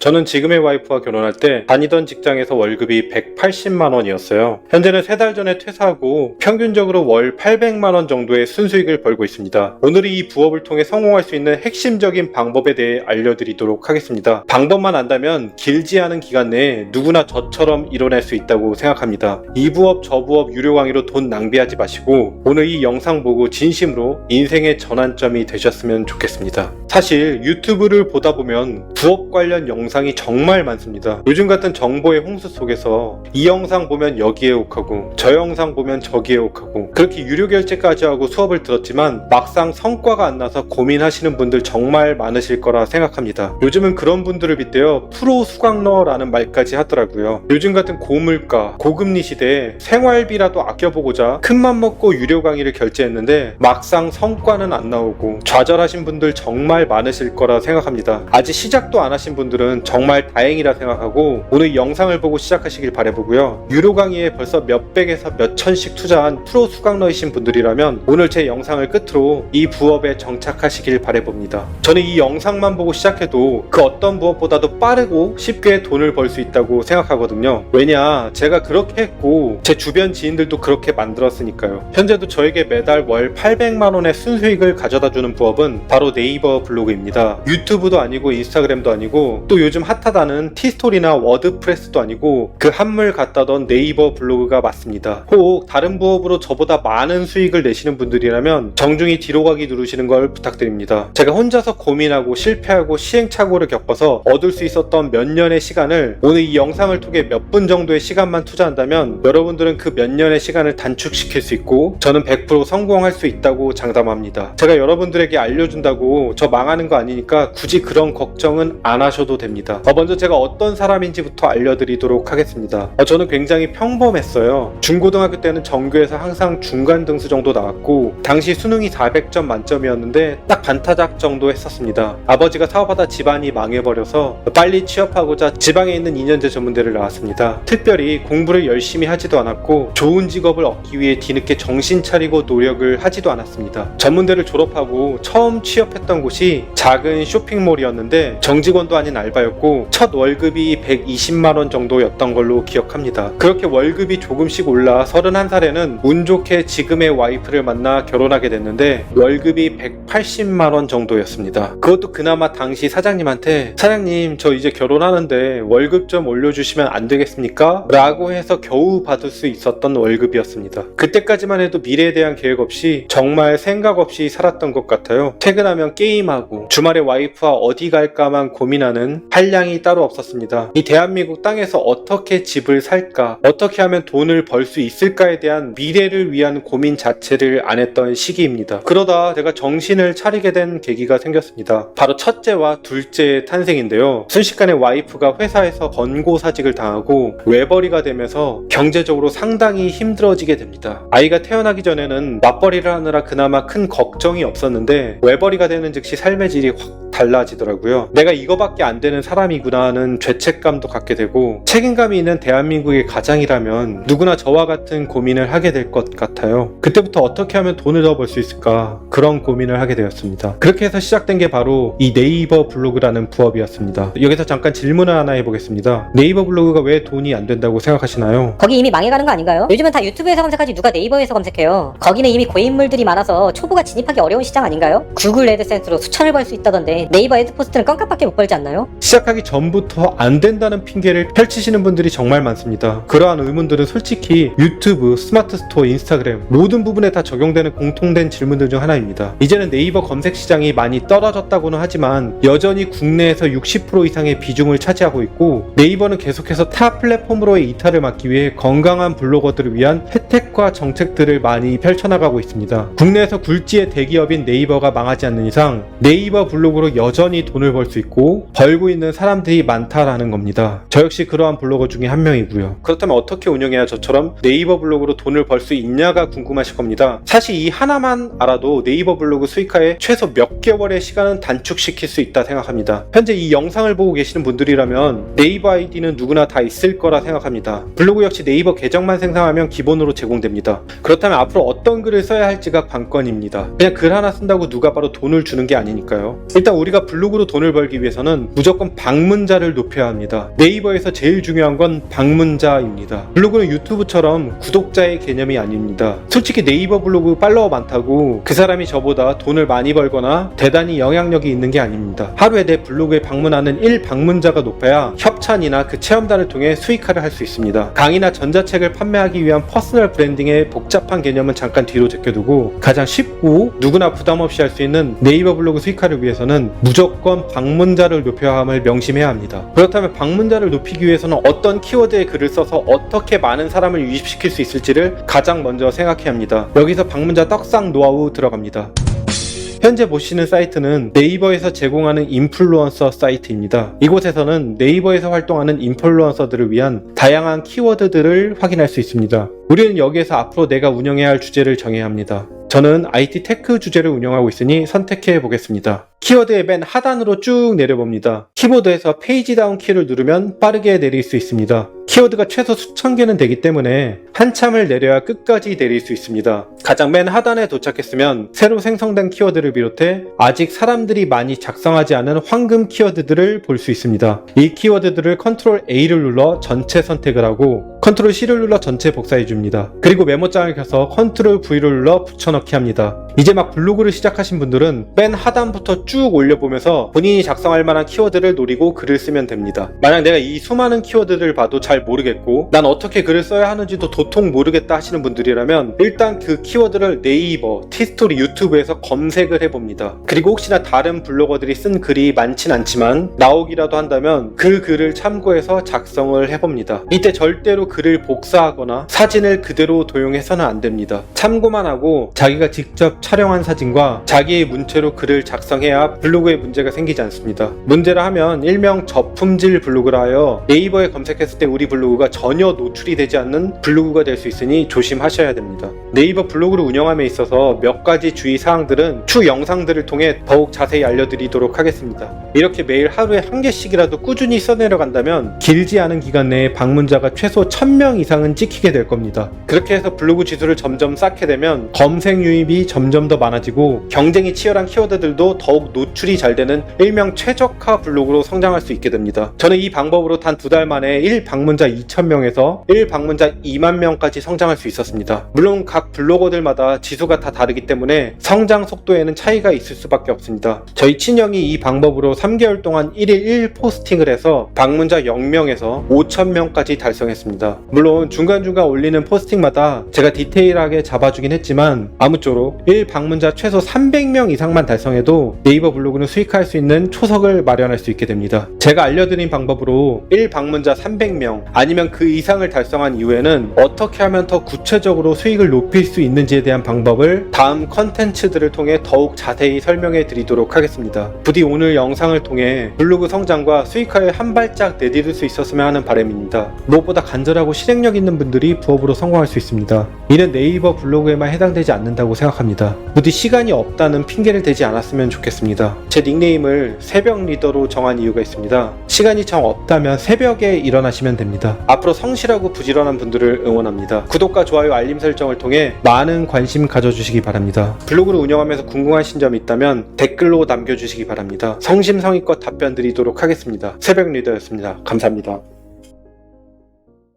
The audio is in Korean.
저는 지금의 와이프와 결혼할 때 다니던 직장에서 월급이 180만 원이었어요. 현재는 3달 전에 퇴사하고 평균적으로 월 800만 원 정도의 순수익을 벌고 있습니다. 오늘은 이 부업을 통해 성공할 수 있는 핵심적인 방법에 대해 알려드리도록 하겠습니다. 방법만 안다면 길지 않은 기간 내에 누구나 저처럼 이뤄낼 수 있다고 생각합니다. 이 부업 저 부업 유료 강의로 돈 낭비하지 마시고 오늘 이 영상 보고 진심으로 인생의 전환점이 되셨으면 좋겠습니다. 사실 유튜브를 보다 보면 부업 관련 영상이 정말 많습니다. 요즘 같은 정보의 홍수 속에서 이 영상 보면 여기에 혹하고 저 영상 보면 저기에 혹하고 그렇게 유료 결제까지 하고 수업을 들었지만 막상 성과가 안 나서 고민하시는 분들 정말 많으실 거라 생각합니다. 요즘은 그런 분들을 빗대어 프로 수강러라는 말까지 하더라고요. 요즘 같은 고물가, 고금리 시대에 생활비라도 아껴보고자 큰맘 먹고 유료 강의를 결제했는데 막상 성과는 안 나오고 좌절하신 분들 정말 많으실 거라 생각합니다. 아직 시작도 안 하신 분들은 정말 다행이라 생각하고 오늘 영상을 보고 시작하시길 바라보고요. 유료 강의에 벌써 몇백에서 몇천씩 투자한 프로 수강러이신 분들이라면 오늘 제 영상을 끝으로 이 부업에 정착하시길 바라봅니다. 저는 이 영상만 보고 시작해도 그 어떤 부업보다도 빠르고 쉽게 돈을 벌 수 있다고 생각하거든요. 왜냐, 제가 그렇게 했고 제 주변 지인들도 그렇게 만들었으니까요. 현재도 저에게 매달 월 800만 원의 순수익을 가져다주는 부업은 바로 네이버 블로그입니다. 유튜브도 아니고 인스타그램도 아니고 또 요즘 핫하다는 티스토리나 워드프레스도 아니고 그 한물 갖다던 네이버 블로그가 맞습니다. 혹 다른 부업으로 저보다 많은 수익을 내시는 분들이라면 정중히 뒤로 가기 누르시는 걸 부탁드립니다. 제가 혼자서 고민하고 실패하고 시행착오를 겪어서 얻을 수 있었던 몇 년의 시간을 오늘 이 영상을 통해 몇 분 정도의 시간만 투자한다면 여러분들은 그 몇 년의 시간을 단축시킬 수 있고 저는 100% 성공할 수 있다고 장담합니다. 제가 여러분들에게 알려준다고 저 망하는 거 아니니까 굳이 그런 걱정은 안 하셔도 됩니다. 먼저 제가 어떤 사람인지부터 알려드리도록 하겠습니다. 저는 굉장히 평범했어요. 중고등학교 때는 전교에서 항상 중간 등수 정도 나왔고 당시 수능이 400점 만점이었는데 딱 반타작 정도 했었습니다. 아버지가 사업하다 집안이 망해버려서 빨리 취업하고자 지방에 있는 2년제 전문대를 나왔습니다. 특별히 공부를 열심히 하지도 않았고 좋은 직업을 얻기 위해 뒤늦게 정신 차리고 노력을 하지도 않았습니다. 전문대를 졸업하고 처음 취업했던 곳이 작은 쇼핑몰이었는데 정직원도 아닌 알바였고 첫 월급이 120만원 정도였던 걸로 기억합니다. 그렇게 월급이 조금씩 올라 31살에는 운 좋게 지금의 와이프를 만나 결혼하게 됐는데 월급이 180만원 정도였습니다. 그것도 그나마 당시 사장님한테 사장님 저 이제 결혼하는데 월급 좀 올려주시면 안 되겠습니까? 라고 해서 겨우 받을 수 있었던 월급이었습니다. 그때까지만 해도 미래에 대한 계획 없이 정말 생각 없이 살았던 것 같아요. 퇴근하면 게임하고 주말에 와이프와 어디 갈까만 고민하는 한량이 따로 없었습니다. 이 대한민국 땅에서 어떻게 집을 살까, 어떻게 하면 돈을 벌 수 있을까에 대한 미래를 위한 고민 자체를 안 했던 시기입니다. 그러다 제가 정신을 차리게 된 계기가 생겼습니다. 바로 첫째와 둘째의 탄생인데요. 순식간에 와이프가 회사에서 권고사직을 당하고 외벌이가 되면서 경제적으로 상당히 힘들어지게 됩니다. 아이가 태어나기 전에는 맞벌이를 하느라 그나마 큰 걱정이 없었는데 외벌이가 되는 즉시 삶의 질이 확 달라지더라고요. 내가 이거밖에 안 되는 사람이구나 하는 죄책감도 갖게 되고 책임감이 있는 대한민국의 가장이라면 누구나 저와 같은 고민을 하게 될 것 같아요. 그때부터 어떻게 하면 돈을 더 벌 수 있을까 그런 고민을 하게 되었습니다. 그렇게 해서 시작된 게 바로 이 네이버 블로그라는 부업이었습니다. 여기서 잠깐 질문을 하나 해보겠습니다. 네이버 블로그가 왜 돈이 안 된다고 생각하시나요? 거기 이미 망해가는 거 아닌가요? 요즘은 다 유튜브에서 검색하지 누가 네이버에서 검색해요. 거기는 이미 고인물들이 많아서 초보가 진입하기 어려운 시장 아닌가요? 구글 애드센스로 수천을 벌 수 있다던데 네이버 애드포스트는 껌값밖에 못 벌지 않나요? 시작하기 전부터 안 된다는 핑계를 펼치시는 분들이 정말 많습니다. 그러한 의문들은 솔직히 유튜브, 스마트 스토어, 인스타그램 모든 부분에 다 적용되는 공통된 질문들 중 하나입니다. 이제는 네이버 검색 시장이 많이 떨어졌다고는 하지만 여전히 국내에서 60% 이상의 비중을 차지하고 있고 네이버는 계속해서 타 플랫폼으로의 이탈을 막기 위해 건강한 블로거들을 위한 혜택과 정책들을 많이 펼쳐나가고 있습니다. 국내에서 굴지의 대기업인 네이버가 망하지 않는 이상 네이버 블로그로 여전히 돈을 벌 수 있고 벌고 있는 사람들이 많다라는 겁니다. 저 역시 그러한 블로거 중에 한 명이고요. 그렇다면 어떻게 운영해야 저처럼 네이버 블로그로 돈을 벌 수 있냐가 궁금하실 겁니다. 사실 이 하나만 알아도 네이버 블로그 수익화에 최소 몇 개월의 시간은 단축시킬 수 있다 생각합니다. 현재 이 영상을 보고 계시는 분들이라면 네이버 아이디는 누구나 다 있을 거라 생각합니다. 블로그 역시 네이버 계정만 생성하면 기본으로 제공됩니다. 그렇다면 앞으로 어떤 글을 써야 할지가 관건입니다. 그냥 글 하나 쓴다고 누가 바로 돈을 주는 게 아니니까요. 일단 우리가 블로그로 돈을 벌기 위해서는 무조건 방문자를 높여야 합니다. 네이버에서 제일 중요한 건 방문자입니다. 블로그는 유튜브처럼 구독자의 개념이 아닙니다. 솔직히 네이버 블로그 팔로워 많다고 그 사람이 저보다 돈을 많이 벌거나 대단히 영향력이 있는 게 아닙니다. 하루에 내 블로그에 방문하는 1방문자가 높아야 협찬이나 그 체험단을 통해 수익화를 할 수 있습니다. 강의나 전자책을 판매하기 위한 퍼스널 브랜딩의 복잡한 개념은 잠깐 뒤로 제껴두고 가장 쉽고 누구나 부담 없이 할 수 있는 네이버 블로그 수익화를 위해서는 무조건 방문자를 높여야 함을 명심해야 합니다. 그렇다면 방문자를 높이기 위해서는 어떤 키워드의 글을 써서 어떻게 많은 사람을 유입시킬 수 있을지를 가장 먼저 생각해야 합니다. 여기서 방문자 떡상 노하우 들어갑니다. 현재 보시는 사이트는 네이버에서 제공하는 인플루언서 사이트입니다. 이곳에서는 네이버에서 활동하는 인플루언서들을 위한 다양한 키워드들을 확인할 수 있습니다. 우리는 여기에서 앞으로 내가 운영해야 할 주제를 정해야 합니다. 저는 IT 테크 주제를 운영하고 있으니 선택해 보겠습니다. 키워드의 맨 하단으로 쭉 내려봅니다. 키보드에서 페이지 다운 키를 누르면 빠르게 내릴 수 있습니다. 키워드가 최소 수천 개는 되기 때문에 한참을 내려야 끝까지 내릴 수 있습니다. 가장 맨 하단에 도착했으면 새로 생성된 키워드를 비롯해 아직 사람들이 많이 작성하지 않은 황금 키워드들을 볼 수 있습니다. 이 키워드들을 컨트롤 A를 눌러 전체 선택을 하고 컨트롤 C를 눌러 전체 복사해 줍니다. 그리고 메모장을 켜서 컨트롤 V를 눌러 붙여넣기 합니다. 이제 막 블로그를 시작하신 분들은 맨 하단부터 쭉 올려보면서 본인이 작성할 만한 키워드를 노리고 글을 쓰면 됩니다. 만약 내가 이 수많은 키워드를 봐도 잘 모르겠고 난 어떻게 글을 써야 하는지도 도통 모르겠다 하시는 분들이라면 일단 그 키워드를 네이버, 티스토리, 유튜브에서 검색을 해봅니다. 그리고 혹시나 다른 블로거들이 쓴 글이 많진 않지만 나오기라도 한다면 그 글을 참고해서 작성을 해봅니다. 이때 절대로 글을 복사하거나 사진을 그대로 도용해서는 안 됩니다. 참고만 하고 자기가 직접 촬영한 사진과 자기의 문체로 글을 작성해야 블로그에 문제가 생기지 않습니다. 문제라 하면 일명 저품질 블로그라 하여 네이버에 검색했을 때 우리 블로그가 전혀 노출이 되지 않는 블로그가 될 수 있으니 조심하셔야 됩니다. 네이버 블로그를 운영함에 있어서 몇 가지 주의사항들은 추 영상들을 통해 더욱 자세히 알려드리도록 하겠습니다. 이렇게 매일 하루에 한 개씩이라도 꾸준히 써내려간다면 길지 않은 기간 내에 방문자가 최소 1000명 이상은 찍히게 될 겁니다. 그렇게 해서 블로그 지수를 점점 쌓게 되면 검색 유입이 점점 더 많아지고 경쟁이 치열한 키워드들도 더욱 노출이 잘 되는 일명 최적화 블로그로 성장할 수 있게 됩니다. 저는 이 방법으로 단 2달 만에 1방문자 2000명에서 1방문자 2만명까지 성장할 수 있었습니다. 물론 각 블로거들마다 지수가 다 다르기 때문에 성장 속도에는 차이가 있을 수밖에 없습니다. 저희 친형이 이 방법으로 3개월 동안 1일 1포스팅을 해서 방문자 0명에서 5000명까지 달성했습니다. 물론 중간중간 올리는 포스팅마다 제가 디테일하게 잡아주긴 했지만 아무쪼록 1방문자 최소 300명 이상만 달성해도 네이버 블로그는 수익할 수 있는 초석을 마련할 수 있게 됩니다. 제가 알려드린 방법으로 1방문자 300명 아니면 그 이상을 달성한 이후에는 어떻게 하면 더 구체적으로 수익을 높일 수 있는지에 대한 방법을 다음 컨텐츠들을 통해 더욱 자세히 설명해 드리도록 하겠습니다. 부디 오늘 영상을 통해 블로그 성장과 수익화에 한 발짝 내디딜 수 있었으면 하는 바람입니다. 무엇보다 간절하고 실행력 있는 분들이 부업으로 성공할 수 있습니다. 이는 네이버 블로그에만 해당되지 않는다고 생각합니다. 부디 시간이 없다는 핑계를 대지 않았으면 좋겠습니다. 제 닉네임을 새벽 리더로 정한 이유가 있습니다. 시간이 정 없다면 새벽에 일어나시면 됩니다. 앞으로 성실하고 부지런한 분들을 응원합니다. 구독과 좋아요, 알림 설정을 통해 많은 관심 가져주시기 바랍니다. 블로그를 운영하면서 궁금하신 점이 있다면 댓글로 남겨주시기 바랍니다. 성심성의껏 답변 드리도록 하겠습니다. 새벽 리더였습니다. 감사합니다.